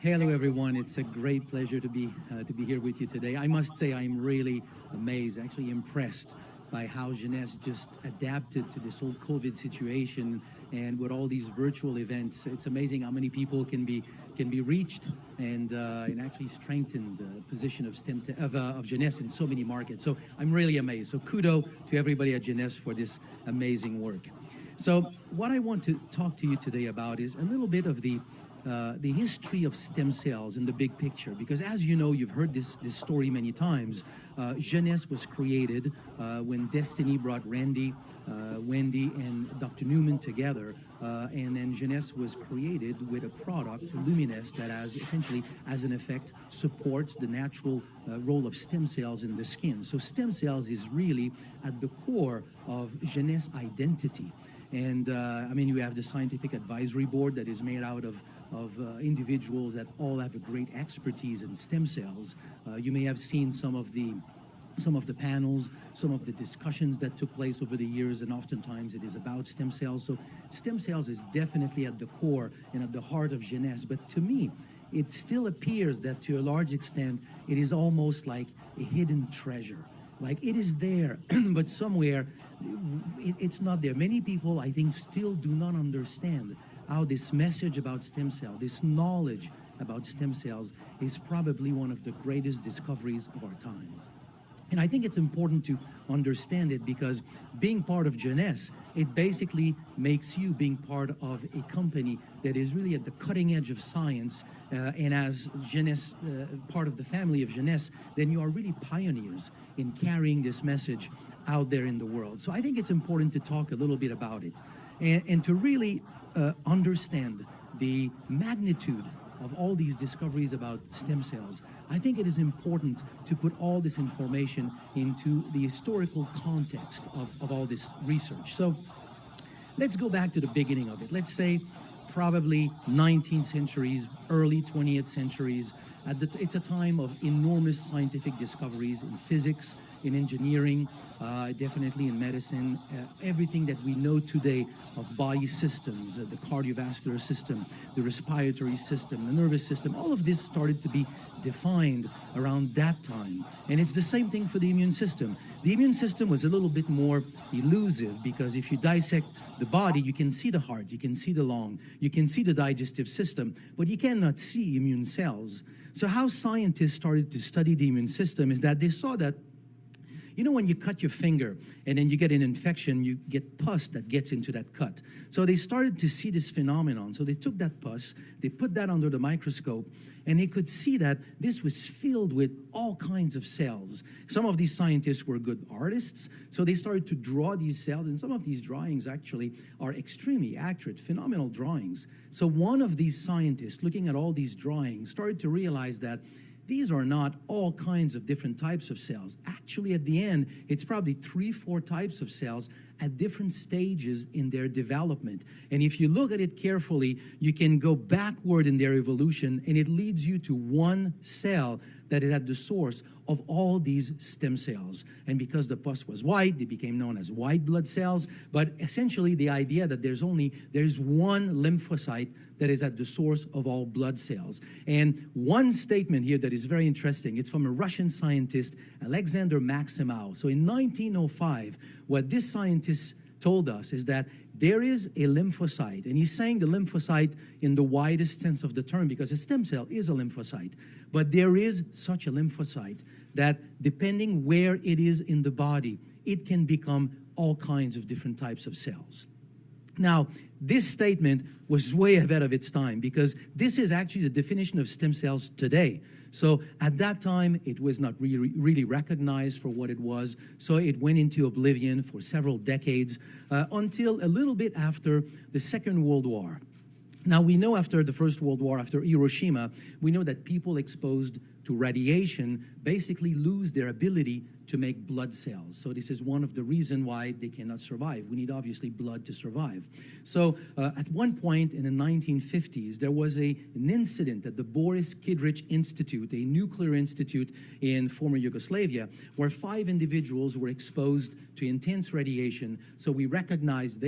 Hello, everyone. It's a great pleasure to be here with you today. I must say I'm really amazed, actually impressed by how Jeunesse just adapted to this whole COVID situation, and with all these virtual events. It's amazing how many people can be reached, and actually strengthened the position of Jeunesse in so many markets. So I'm really amazed. So kudos to everybody at Jeunesse for this amazing work. So what I want to talk to you today about is a little bit of the history of stem cells in the big picture, because as you know, you've heard this story many times. Jeunesse was created when Destiny brought Randy, Wendy, and Dr. Newman together, and then Jeunesse was created with a product, Luminous, that has essentially, as an effect, supports the natural role of stem cells in the skin. So stem cells is really at the core of Jeunesse identity. And I mean, you have the Scientific Advisory Board that is made out of individuals that all have a great expertise in stem cells. You may have seen some of the panels, some of the discussions that took place over the years, and oftentimes it is about stem cells. So stem cells is definitely at the core and at the heart of Jeunesse. But to me, it still appears that to a large extent, it is almost like a hidden treasure. Like it is there, but somewhere it's not there. Many people, I think, still do not understand how this message about stem cell, this knowledge about stem cells, is probably one of the greatest discoveries of our times. And I think it's important to understand it, because being part of Jeunesse, it basically makes you being part of a company that is really at the cutting edge of science, and as Jeunesse, part of the family of Jeunesse, then you are really pioneers in carrying this message out there in the world. So I think it's important to talk a little bit about it, and to really understand the magnitude of all these discoveries about stem cells. I think it is important to put all this information into the historical context of all this research. So let's go back to the beginning of it. Let's say probably 19th centuries, early 20th centuries. It's a time of enormous scientific discoveries in physics, in engineering, definitely in medicine. Everything that we know today of body systems, the cardiovascular system, the respiratory system, the nervous system, all of this started to be defined around that time. And it's the same thing for the immune system. The immune system was a little bit more elusive, because if you dissect the body, you can see the heart, you can see the lung, you can see the digestive system, but you cannot see immune cells. So how scientists started to study the immune system is that they saw that, you know, when you cut your finger and then you get an infection, you get pus that gets into that cut. So they started to see this phenomenon. So they took that pus, they put that under the microscope, and they could see that this was filled with all kinds of cells. Some of these scientists were good artists, so they started to draw these cells, and some of these drawings actually are extremely accurate, phenomenal drawings. So one of these scientists, looking at all these drawings, started to realize that these are not all kinds of different types of cells. Actually, at the end, it's probably 3-4 types of cells at different stages in their development. And if you look at it carefully, you can go backward in their evolution, and it leads you to one cell that is at the source of all these stem cells. And because the pus was white, they became known as white blood cells. But essentially, the idea that there's one lymphocyte that is at the source of all blood cells. And one statement here that is very interesting, it's from a Russian scientist, Alexander Maximow. So in 1905, what this scientist told us is that there is a lymphocyte, and he's saying the lymphocyte in the widest sense of the term, because a stem cell is a lymphocyte. But there is such a lymphocyte that, depending where it is in the body, it can become all kinds of different types of cells. Now, this statement was way ahead of its time, because this is actually the definition of stem cells today. So at that time, it was not really recognized for what it was. So it went into oblivion for several decades, until a little bit after the Second World War. Now, we know after the First World War, after Hiroshima, we know that people exposed to radiation basically lose their ability to make blood cells. So this is one of the reasons why they cannot survive. We need, obviously, blood to survive. So at one point in the 1950s, there was an incident at the Boris Kidrich Institute, a nuclear institute in former Yugoslavia, where 5 individuals were exposed to intense radiation. So they recognized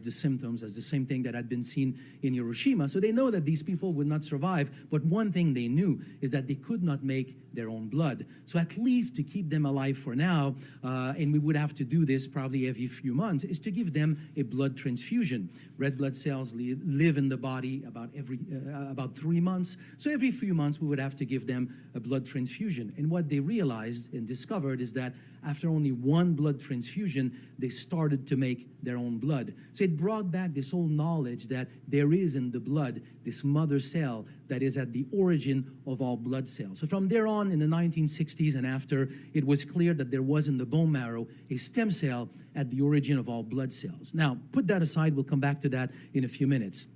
the symptoms as the same thing that had been seen in Hiroshima. So they know that these people would not survive, but one thing they knew is that they could not make their own blood. So at least to keep them alive for now, and we would have to do this probably every few months, is to give them a blood transfusion. Red blood cells live in the body about 3 months. So every few months we would have to give them a blood transfusion. And what they realized and discovered is that after only 1 blood transfusion, they started to make their own blood. So it brought back this whole knowledge that there is in the blood this mother cell that is at the origin of all blood cells. So from there on, in the 1960s and after, it was clear that there was in the bone marrow a stem cell at the origin of all blood cells. Now, put that aside, we'll come back to that in a few minutes.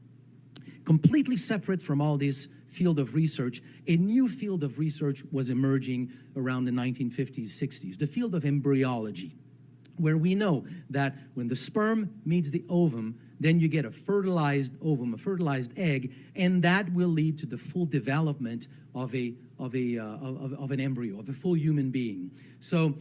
Completely separate from all this field of research, a new field of research was emerging around the 1950s, 60s, the field of embryology, where we know that when the sperm meets the ovum, then you get a fertilized ovum, a fertilized egg, and that will lead to the full development of an embryo, of a full human being. So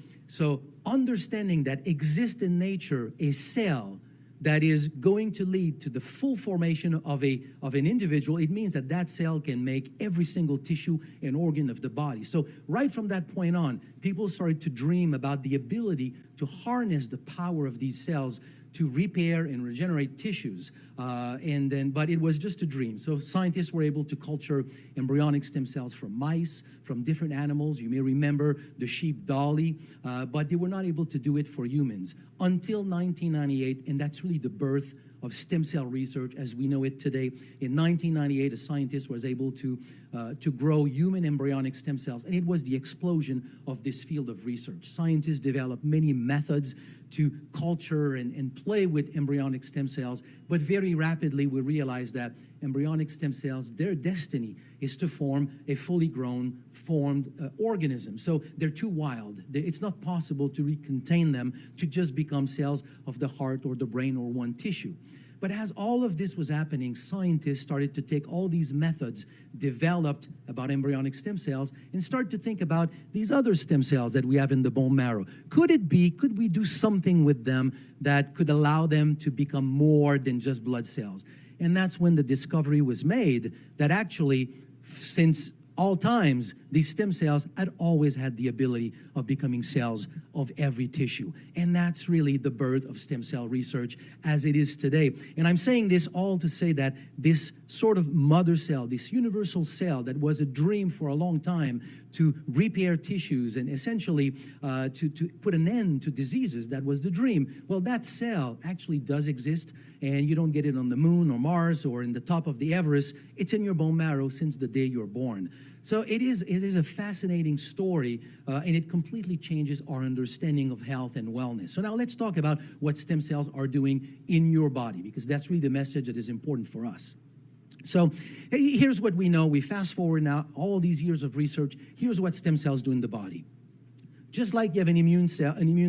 understanding that exists in nature a cell that is going to lead to the full formation of an individual, it means that that cell can make every single tissue and organ of the body. So right from that point on, people started to dream about the ability to harness the power of these cells to repair and regenerate tissues, but it was just a dream. So scientists were able to culture embryonic stem cells from mice, from different animals. You may remember the sheep Dolly, but they were not able to do it for humans until 1998, and that's really the birth of stem cell research as we know it today. In 1998, a scientist was able to grow human embryonic stem cells, and it was the explosion of this field of research. Scientists developed many methods to culture and play with embryonic stem cells, but very rapidly we realized that embryonic stem cells, their destiny is to form a fully grown, formed organism. So they're too wild. It's not possible to recontain them to just become cells of the heart or the brain or one tissue. But as all of this was happening, scientists started to take all these methods developed about embryonic stem cells and start to think about these other stem cells that we have in the bone marrow. Could we do something with them that could allow them to become more than just blood cells? And that's when the discovery was made that actually, since all times, these stem cells had always had the ability of becoming cells of every tissue. And that's really the birth of stem cell research as it is today. And I'm saying this all to say that this sort of mother cell, this universal cell that was a dream for a long time to repair tissues and essentially to put an end to diseases, that was the dream. Well, that cell actually does exist, and you don't get it on the moon or Mars or in the top of the Everest. It's in your bone marrow since the day you're born. So it is a fascinating story, and it completely changes our understanding of health and wellness. So now let's talk about what stem cells are doing in your body, because that's really the message that is important for us. So here's what we know. We fast forward now all these years of research. Here's what stem cells do in the body. Just like you have an immune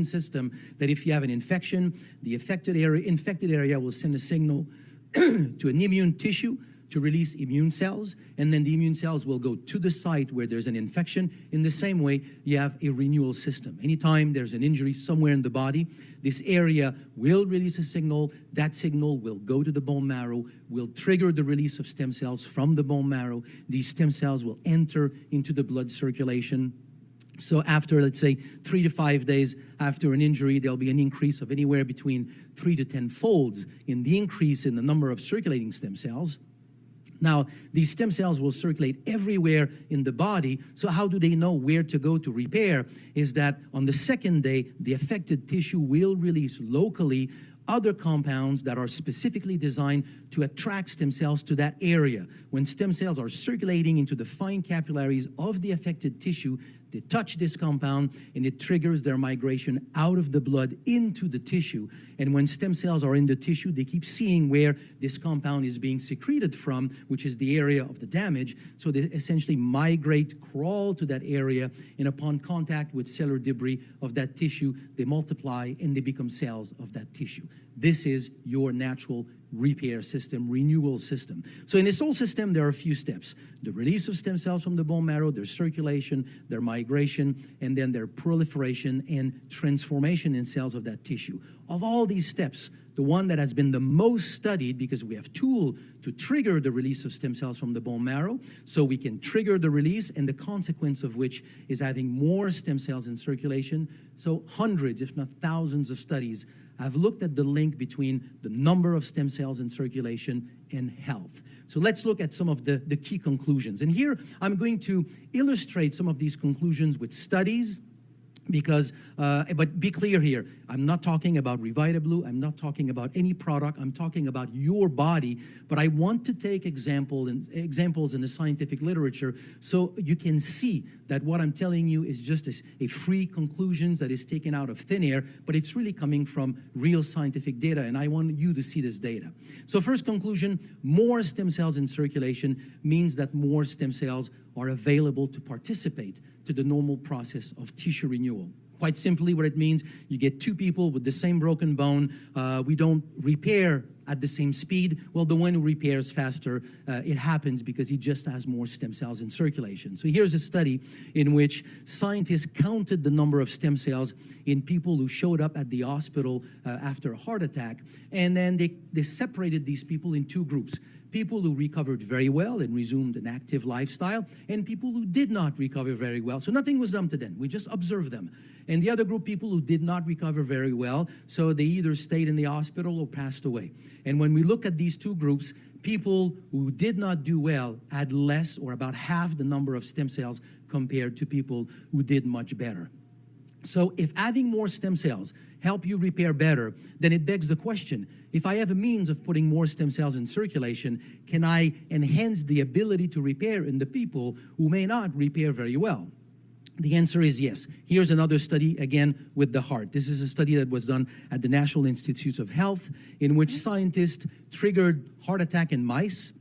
system, that if you have an infection, the infected area will send a signal to an immune tissue to release immune cells, and then the immune cells will go to the site where there's an infection. In the same way, you have a renewal system. Anytime there's an injury somewhere in the body, this area will release a signal. That signal will go to the bone marrow, will trigger the release of stem cells from the bone marrow. These stem cells will enter into the blood circulation. So after, let's say, 3 to 5 days after an injury, there'll be an increase of anywhere between 3 to 10 folds in the increase in the number of circulating stem cells. Now, these stem cells will circulate everywhere in the body. So how do they know where to go to repair? Is that on the second day, the affected tissue will release locally other compounds that are specifically designed to attract stem cells to that area. When stem cells are circulating into the fine capillaries of the affected tissue, They touch this compound, and it triggers their migration out of the blood into the tissue. And when stem cells are in the tissue, they keep seeing where this compound is being secreted from, which is the area of the damage. So they essentially migrate, crawl to that area, and upon contact with cellular debris of that tissue, they multiply and they become cells of that tissue. This is your natural repair system, renewal system. So in this whole system, there are a few steps. The release of stem cells from the bone marrow, their circulation, their migration, and then their proliferation and transformation in cells of that tissue. Of all these steps, the one that has been the most studied, because we have tool to trigger the release of stem cells from the bone marrow, so we can trigger the release, and the consequence of which is having more stem cells in circulation. So hundreds, if not thousands of studies have looked at the link between the number of stem cells in circulation and health. So let's look at some of the key conclusions. And here I'm going to illustrate some of these conclusions with studies, because, but be clear here, I'm not talking about Revitablu, I'm not talking about any product, I'm talking about your body, but I want to take examples in the scientific literature so you can see that what I'm telling you is just a free conclusions that is taken out of thin air, but it's really coming from real scientific data, and I want you to see this data. So first conclusion, more stem cells in circulation means that more stem cells are available to participate to the normal process of tissue renewal. Quite simply, what it means, you get two people with the same broken bone, we don't repair at the same speed. Well, the one who repairs faster, it happens because he just has more stem cells in circulation. So here's a study in which scientists counted the number of stem cells in people who showed up at the hospital after a heart attack, and then they separated these people in two groups. People who recovered very well and resumed an active lifestyle, and people who did not recover very well. So nothing was done to them. We just observed them. And the other group, people who did not recover very well, so they either stayed in the hospital or passed away. And when we look at these two groups, people who did not do well had less, or about half the number of stem cells compared to people who did much better. So if adding more stem cells help you repair better, then it begs the question, if I have a means of putting more stem cells in circulation, can I enhance the ability to repair in the people who may not repair very well? The answer is yes. Here's another study, again, with the heart. This is a study that was done at the National Institutes of Health, in which scientists triggered heart attack in mice,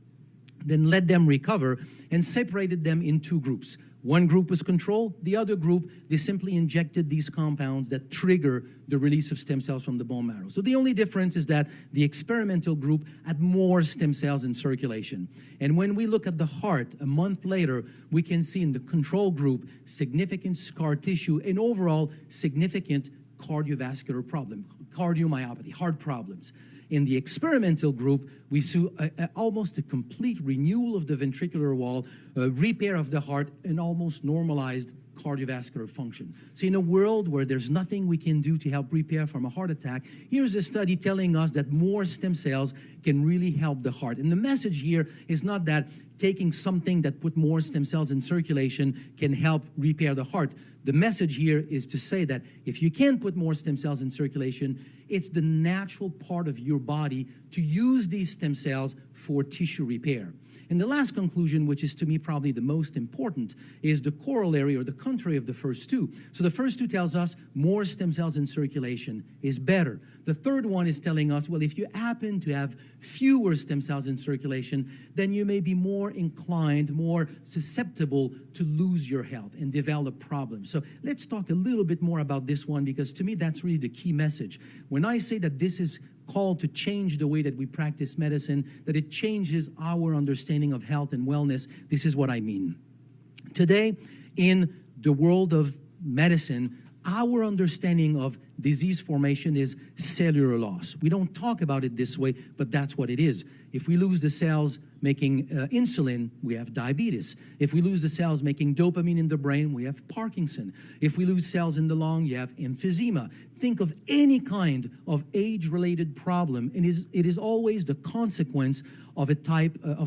then let them recover and separated them in two groups. One group was control, the other group, they simply injected these compounds that trigger the release of stem cells from the bone marrow. So the only difference is that the experimental group had more stem cells in circulation. And when we look at the heart, a month later, we can see in the control group significant scar tissue and overall significant cardiovascular problem, cardiomyopathy, heart problems. In the experimental group, we saw almost a complete renewal of the ventricular wall, repair of the heart, and almost normalized cardiovascular function. So in a world where there's nothing we can do to help repair from a heart attack, here's a study telling us that more stem cells can really help the heart. And the message here is not that taking something that put more stem cells in circulation can help repair the heart. The message here is to say that if you can put more stem cells in circulation, it's the natural part of your body to use these stem cells for tissue repair. And the last conclusion, which is to me probably the most important, is the corollary or the contrary of the first two. So the first two tells us more stem cells in circulation is better. The third one is telling us, well, if you happen to have fewer stem cells in circulation, then you may be more inclined, more susceptible to lose your health and develop problems. So let's talk a little bit more about this one, because to me that's really the key message. When I say that this is called to change the way that we practice medicine, that it changes our understanding of health and wellness, this is what I mean. Today, in the world of medicine, our understanding of disease formation is cellular loss. We don't talk about it this way, but that's what it is. If we lose the cells making insulin, we have diabetes. If we lose the cells making dopamine in the brain, we have Parkinson. If we lose cells in the lung, you have emphysema. Think of any kind of age-related problem, and it is always the consequence of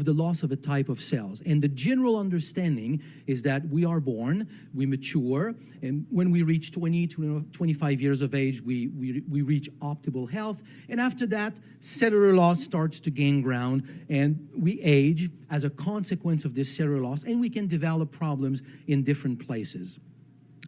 the loss of a type of cells. And the general understanding is that we are born, we mature, and when we reach 20 to 25 years of age, we reach optimal health. And after that, cellular loss starts to gain ground, and we age as a consequence of this cellular loss, and we can develop problems in different places.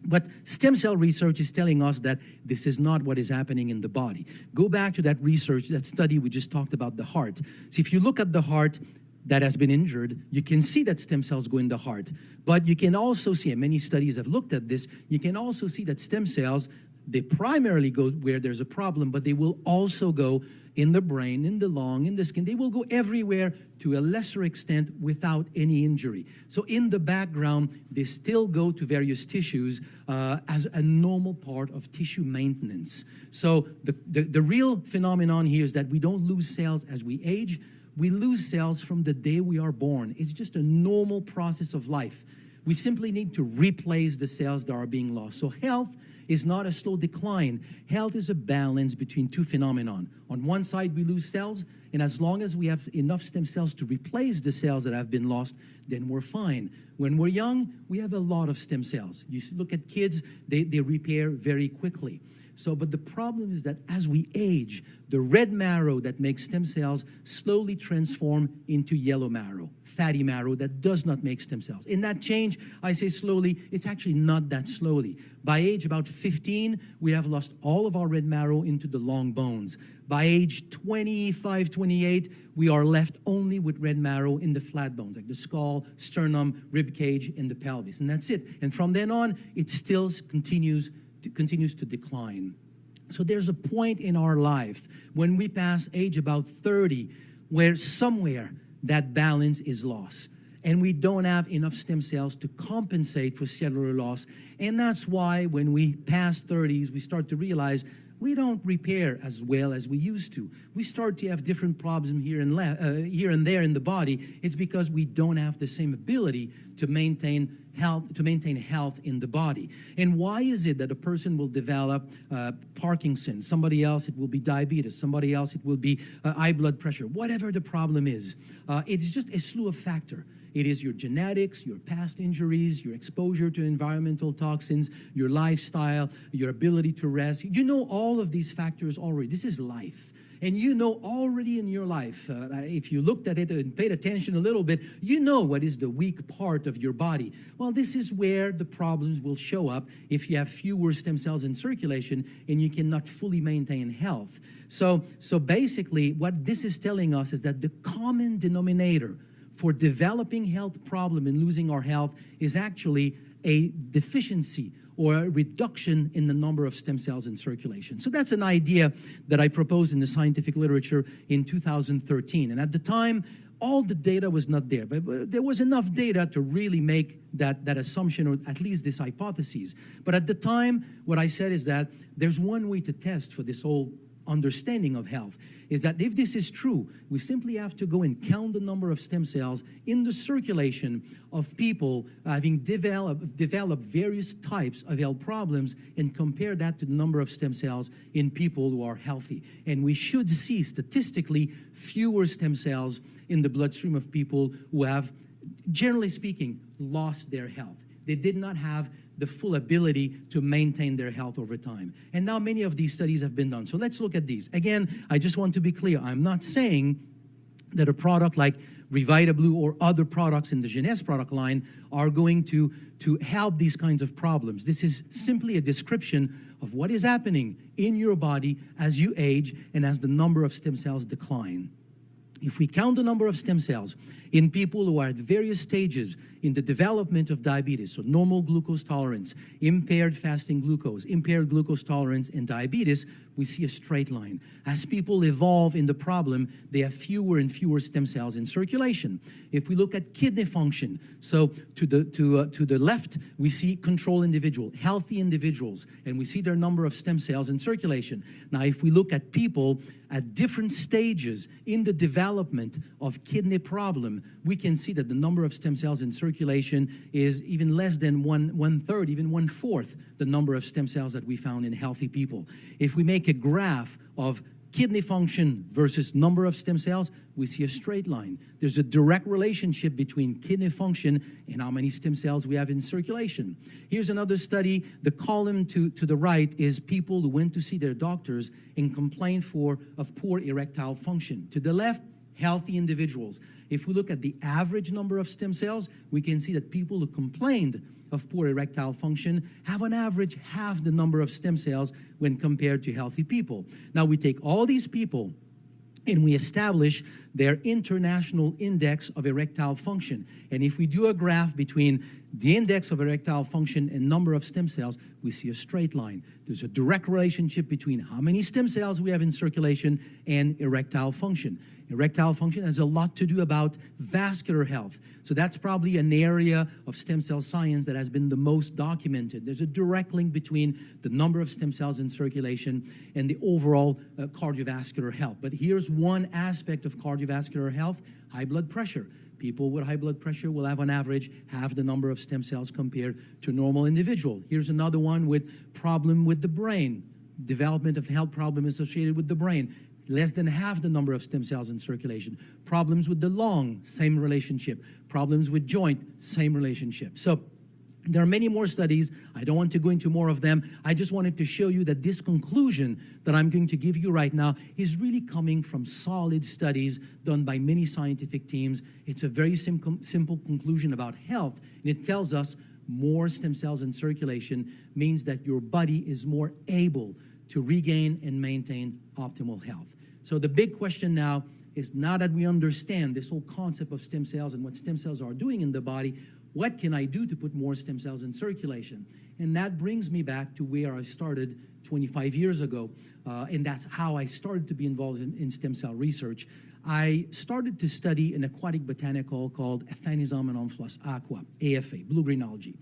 But stem cell research is telling us that this is not what is happening in the body. Go back to that research, that study we just talked about, the heart. So if you look at the heart that has been injured, you can see that stem cells go in the heart. But you can also see, and many studies have looked at this, you can also see that stem cells, they primarily go where there's a problem, but they will also go in the brain, in the lung, in the skin. They will go everywhere to a lesser extent without any injury. So in the background, they still go to various tissues as a normal part of tissue maintenance. So the real phenomenon here is that we don't lose cells as we age. We lose cells from the day we are born. It's just a normal process of life. We simply need to replace the cells that are being lost. So health is not a slow decline. Health is a balance between two phenomena. On one side, we lose cells, and as long as we have enough stem cells to replace the cells that have been lost, then we're fine. When we're young, we have a lot of stem cells. You look at kids, they repair very quickly. So, but the problem is that as we age, the red marrow that makes stem cells slowly transform into yellow marrow, fatty marrow that does not make stem cells. In that change, I say slowly, it's actually not that slowly. By age about 15, we have lost all of our red marrow into the long bones. By age 25, 28, we are left only with red marrow in the flat bones, like the skull, sternum, rib cage, and the pelvis. And that's it. And from then on, it still continues to decline. So there's a point in our life when we pass age about 30 where somewhere that balance is lost and we don't have enough stem cells to compensate for cellular loss. And that's why when we pass 30s, we start to realize we don't repair as well as we used to. We start to have different problems here and there in the body. It's because we don't have the same ability to maintain health in the body. And why is it that a person will develop Parkinson's? Somebody else, it will be diabetes. Somebody else, it will be high blood pressure. Whatever the problem is, it is just a slew of factors. It is your genetics, your past injuries, your exposure to environmental toxins, your lifestyle, your ability to rest. You know all of these factors already. This is life. And you know already in your life, if you looked at it and paid attention a little bit, you know what is the weak part of your body. Well, this is where the problems will show up if you have fewer stem cells in circulation and you cannot fully maintain health. So basically, what this is telling us is that the common denominator for developing health problem and losing our health is actually a deficiency or a reduction in the number of stem cells in circulation. So that's an idea that I proposed in the scientific literature in 2013. And at the time, all the data was not there, but there was enough data to really make that assumption, or at least this hypothesis. But at the time, what I said is that there's one way to test for this whole understanding of health, is that if this is true, we simply have to go and count the number of stem cells in the circulation of people having developed various types of health problems and compare that to the number of stem cells in people who are healthy. And we should see statistically fewer stem cells in the bloodstream of people who have, generally speaking, lost their health. They did not have the full ability to maintain their health over time. And now many of these studies have been done. So let's look at these. Again, I just want to be clear. I'm not saying that a product like RevitaBlū or other products in the Jeunesse product line are going to help these kinds of problems. This is simply a description of what is happening in your body as you age and as the number of stem cells decline. If we count the number of stem cells in people who are at various stages in the development of diabetes, so normal glucose tolerance, impaired fasting glucose, impaired glucose tolerance, and diabetes, we see a straight line. As people evolve in the problem, they have fewer and fewer stem cells in circulation. If we look at kidney function, so to the left, we see control individual, healthy individuals, and we see their number of stem cells in circulation. Now, if we look at people at different stages in the development of kidney problem, we can see that the number of stem cells in circulation is even less than one-third, even one-fourth the number of stem cells that we found in healthy people. If we make a graph of kidney function versus number of stem cells, we see a straight line. There's a direct relationship between kidney function and how many stem cells we have in circulation. Here's another study. The column to the right is people who went to see their doctors and complained of poor erectile function. To the left, healthy individuals. If we look at the average number of stem cells, we can see that people who complained of poor erectile function have on average half the number of stem cells when compared to healthy people. Now we take all these people and we establish their international index of erectile function. And if we do a graph between the index of erectile function and number of stem cells, we see a straight line. There's a direct relationship between how many stem cells we have in circulation and erectile function. Erectile function has a lot to do about vascular health. So that's probably an area of stem cell science that has been the most documented. There's a direct link between the number of stem cells in circulation and the overall cardiovascular health. But here's one aspect of cardiovascular health: high blood pressure. People with high blood pressure will have on average half the number of stem cells compared to a normal individual. Here's another one with problem with the brain, development of health problem associated with the brain. Less than half the number of stem cells in circulation. Problems with the lung, same relationship. Problems with joint, same relationship. So there are many more studies. I don't want to go into more of them. I just wanted to show you that this conclusion that I'm going to give you right now is really coming from solid studies done by many scientific teams. It's a very simple conclusion about health, and it tells us more stem cells in circulation means that your body is more able to regain and maintain optimal health. So the big question now is, now that we understand this whole concept of stem cells and what stem cells are doing in the body, what can I do to put more stem cells in circulation? And that brings me back to where I started 25 years ago, and that's how I started to be involved in stem cell research. I started to study an aquatic botanical called Aphanisum amphilos aqua, AFA, blue-green algae.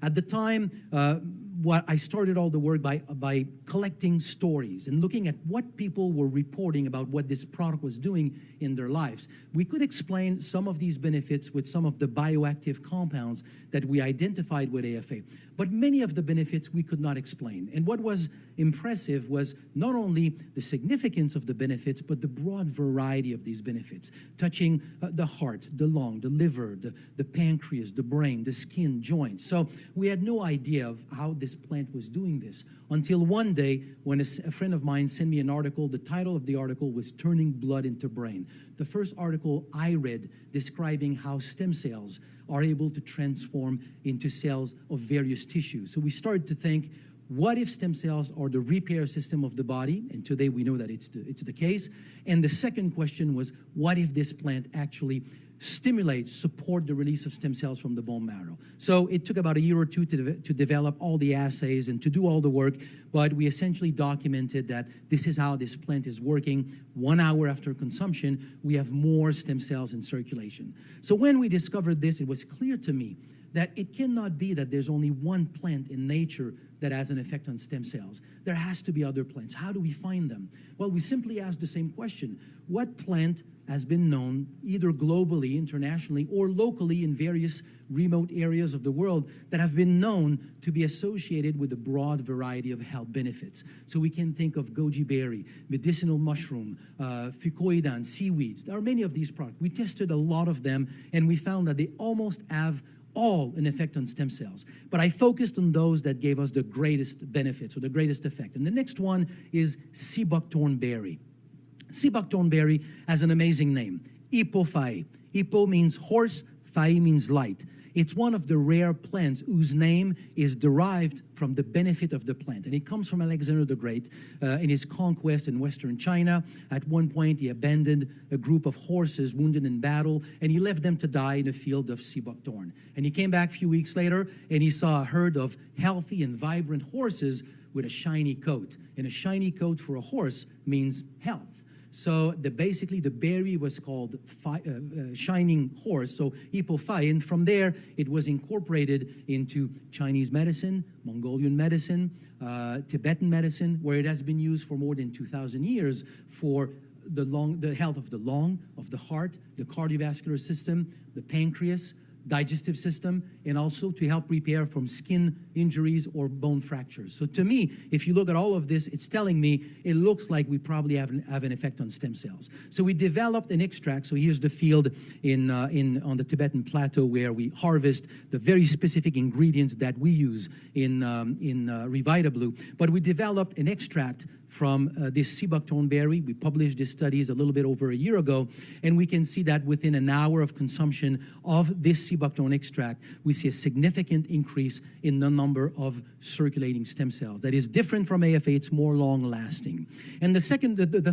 At the time, I started all the work by collecting stories and looking at what people were reporting about what this product was doing in their lives. We could explain some of these benefits with some of the bioactive compounds that we identified with AFA, but many of the benefits we could not explain. And what was impressive was not only the significance of the benefits, but the broad variety of these benefits, touching the heart, the lung, the liver, the pancreas, the brain, the skin, joints. So we had no idea of how this plant was doing this until one day when a friend of mine sent me an article. The title of the article was Turning Blood into Brain. The first article I read describing how stem cells are able to transform into cells of various tissues. So we started to think, what if stem cells are the repair system of the body? And today we know that it's the case. And the second question was, what if this plant actually support the release of stem cells from the bone marrow? So it took about a year or two to develop all the assays and to do all the work, but we essentially documented that this is how this plant is working. 1 hour after consumption, we have more stem cells in circulation. So when we discovered this, it was clear to me that it cannot be that there's only one plant in nature that has an effect on stem cells. There has to be other plants. How do we find them? Well, we simply ask the same question. What plant has been known, either globally, internationally, or locally in various remote areas of the world, that have been known to be associated with a broad variety of health benefits? So we can think of goji berry, medicinal mushroom, fucoidan, seaweeds. There are many of these products. We tested a lot of them, and we found that they almost have all an effect on stem cells. But I focused on those that gave us the greatest benefits or the greatest effect. And the next one is sea buckthorn berry. Sea buckthorn berry has an amazing name, Hippophai. Hippo means horse, phai means light. It's one of the rare plants whose name is derived from the benefit of the plant. And it comes from Alexander the Great in his conquest in Western China. At one point, he abandoned a group of horses wounded in battle, and he left them to die in a field of sea buckthorn. And he came back a few weeks later, and he saw a herd of healthy and vibrant horses with a shiny coat. And a shiny coat for a horse means health. So basically the berry was called shining horse, so Hippophai, and from there it was incorporated into Chinese medicine, Mongolian medicine, Tibetan medicine, where it has been used for more than 2,000 years for the health of the lung, of the heart, the cardiovascular system, the pancreas, digestive system, and also to help repair from skin injuries or bone fractures. So to me, if you look at all of this, it's telling me it looks like we probably have an effect on stem cells. So we developed an extract. So here's the field on the Tibetan plateau where we harvest the very specific ingredients that we use in Revitablu. But we developed an extract from this sea buckthorn berry. We published these studies a little bit over a year ago, and we can see that within an hour of consumption of this sea buckthorn extract, we see a significant increase in the number of circulating stem cells. That is different from AFA, it's more long-lasting. And the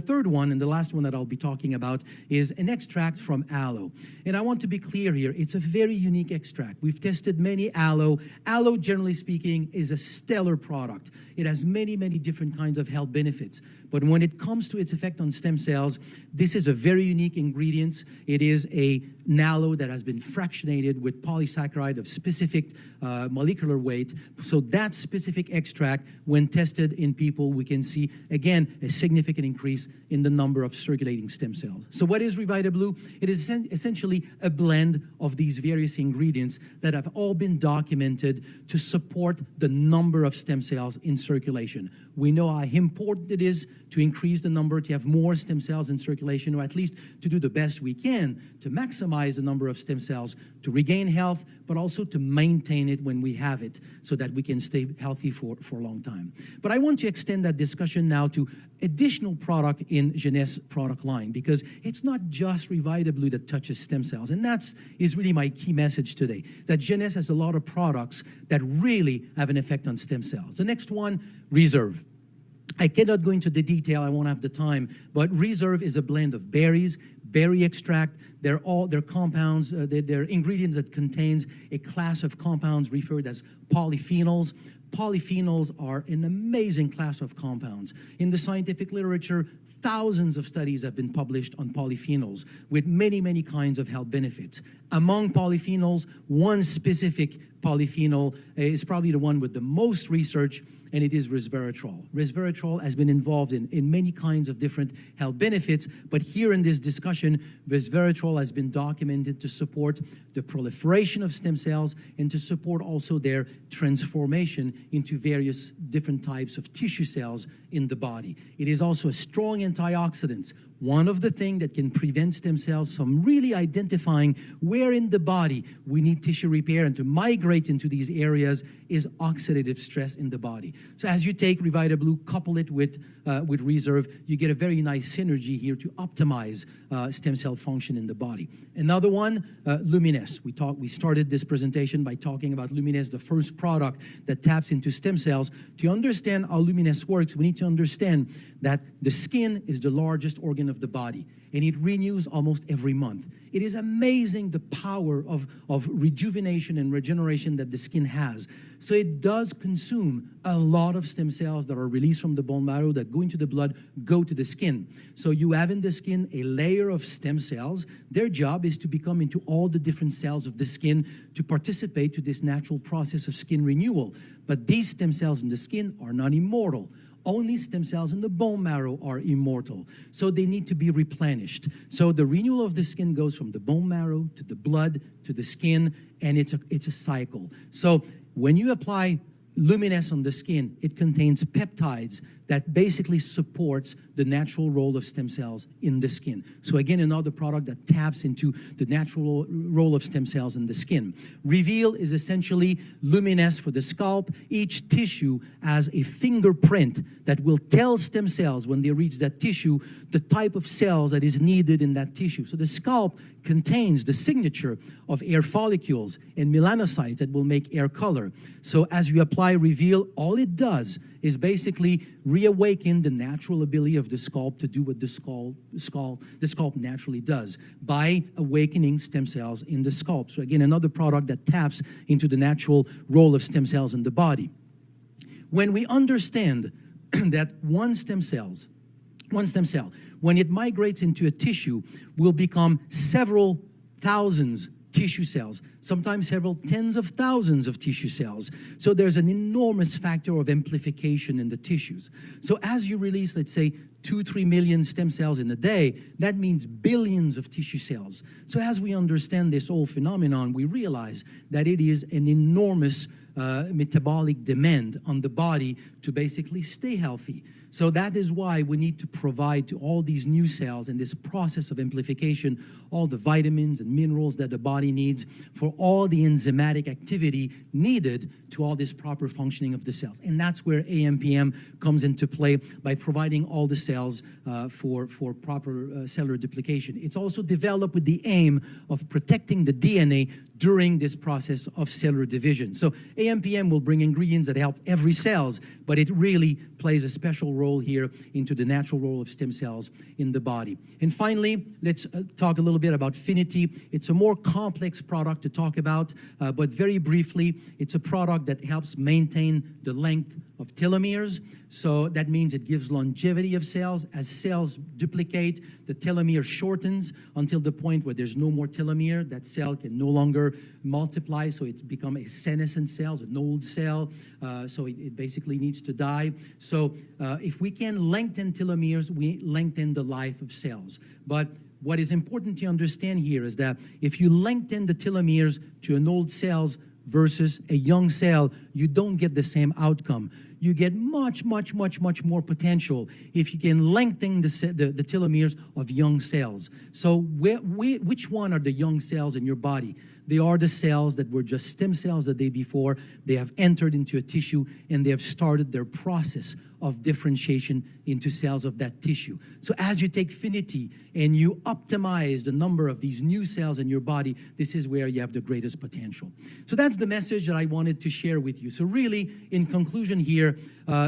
third one, and the last one that I'll be talking about, is an extract from aloe. And I want to be clear here, it's a very unique extract. We've tested many aloe. Aloe, generally speaking, is a stellar product. It has many, many different kinds of health benefits. But when it comes to its effect on stem cells, this is a very unique ingredient. It is an aloe that has been fractionated with polysaccharide of specific molecular weight. So that specific extract, when tested in people, we can see, again, a significant increase in the number of circulating stem cells. So what is Revitablu? It is essentially a blend of these various ingredients that have all been documented to support the number of stem cells in circulation. We know how important it is to increase the number, to have more stem cells in circulation, or at least to do the best we can to maximize the number of stem cells, to regain health, but also to maintain it when we have it so that we can stay healthy for a long time. But I want to extend that discussion now to additional product in Jeunesse product line, because it's not just Revitablu that touches stem cells, and that is really my key message today, that Jeunesse has a lot of products that really have an effect on stem cells. The next one, Reserve. I cannot go into the detail, I won't have the time, but Reserve is a blend of berries, berry extract. They're compounds, they're ingredients that contains a class of compounds referred as polyphenols. Polyphenols are an amazing class of compounds. In the scientific literature, thousands of studies have been published on polyphenols with many, many kinds of health benefits. Among polyphenols, one specific polyphenol is probably the one with the most research, and it is resveratrol. Resveratrol has been involved in many kinds of different health benefits, but here in this discussion, resveratrol has been documented to support the proliferation of stem cells and to support also their transformation into various different types of tissue cells in the body. It is also a strong antioxidant. One of the things that can prevent stem cells from really identifying where in the body we need tissue repair and to migrate into these areas is oxidative stress in the body. So as you take Revitablu, couple it with Reserve, you get a very nice synergy here to optimize stem cell function in the body. Another one, Luminesse. We started this presentation by talking about Luminesse, the first product that taps into stem cells. To understand how Luminesse works, we need to understand that the skin is the largest organ of the body, and it renews almost every month. It is amazing the power of rejuvenation and regeneration that the skin has. So it does consume a lot of stem cells that are released from the bone marrow that go into the blood, go to the skin. So you have in the skin a layer of stem cells. Their job is to become into all the different cells of the skin to participate to this natural process of skin renewal. But these stem cells in the skin are not immortal. Only stem cells in the bone marrow are immortal, so they need to be replenished. So the renewal of the skin goes from the bone marrow to the blood to the skin, and it's a cycle. So when you apply Luminesse on the skin, it contains peptides that basically supports the natural role of stem cells in the skin. So again, another product that taps into the natural role of stem cells in the skin. Reveal is essentially Luminesse for the scalp. Each tissue has a fingerprint that will tell stem cells when they reach that tissue the type of cells that is needed in that tissue. So the scalp contains the signature of hair follicles and melanocytes that will make hair color. So as you apply Reveal, all it does is basically reawaken the natural ability of the scalp to do what the scalp naturally does by awakening stem cells in the scalp. So again, another product that taps into the natural role of stem cells in the body. When we understand that one stem cell, when it migrates into a tissue, will become several thousands tissue cells, sometimes several tens of thousands of tissue cells. So there's an enormous factor of amplification in the tissues. So as you release, let's say, 2-3 million stem cells in a day, that means billions of tissue cells. So as we understand this whole phenomenon, we realize that it is an enormous metabolic demand on the body to basically stay healthy. So that is why we need to provide to all these new cells in this process of amplification all the vitamins and minerals that the body needs for all the enzymatic activity needed to all this proper functioning of the cells. And that's where AMPM comes into play by providing all the cells for proper cellular duplication. It's also developed with the aim of protecting the DNA during this process of cellular division. So AMPM will bring ingredients that help every cells, but it really plays a special role here into the natural role of stem cells in the body. And finally, let's talk a little bit about Finity. It's a more complex product to talk about, but very briefly, it's a product that helps maintain the length of telomeres. So that means it gives longevity of cells. As cells duplicate, the telomere shortens until the point where there's no more telomere. That cell can no longer multiply, so it's become a senescent cell, an old cell, so it basically needs to die. So if we can lengthen telomeres, we lengthen the life of cells. But what is important to understand here is that if you lengthen the telomeres to an old cell versus a young cell, you don't get the same outcome. You get much more potential if you can lengthen the telomeres of young cells. So which one are the young cells in your body? They are the cells that were just stem cells the day before. They have entered into a tissue and they have started their process of differentiation into cells of that tissue. So as you take Finity and you optimize the number of these new cells in your body, this is where you have the greatest potential. So that's the message that I wanted to share with you. So really, in conclusion here,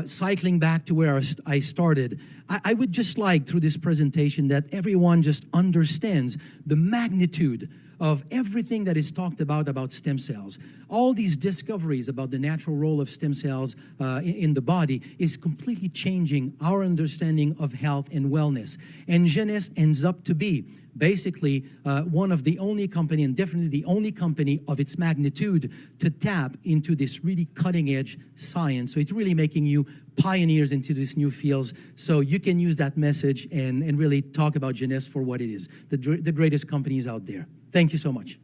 cycling back to where I started, I would just like, through this presentation, that everyone just understands the magnitude of everything that is talked about stem cells. All these discoveries about the natural role of stem cells in the body is completely changing our understanding of health and wellness. And Jeunesse ends up to be basically one of the only company, and definitely the only company of its magnitude, to tap into this really cutting-edge science. So it's really making you pioneers into these new fields, so you can use that message and really talk about Jeunesse for what it is, the greatest companies out there. Thank you so much.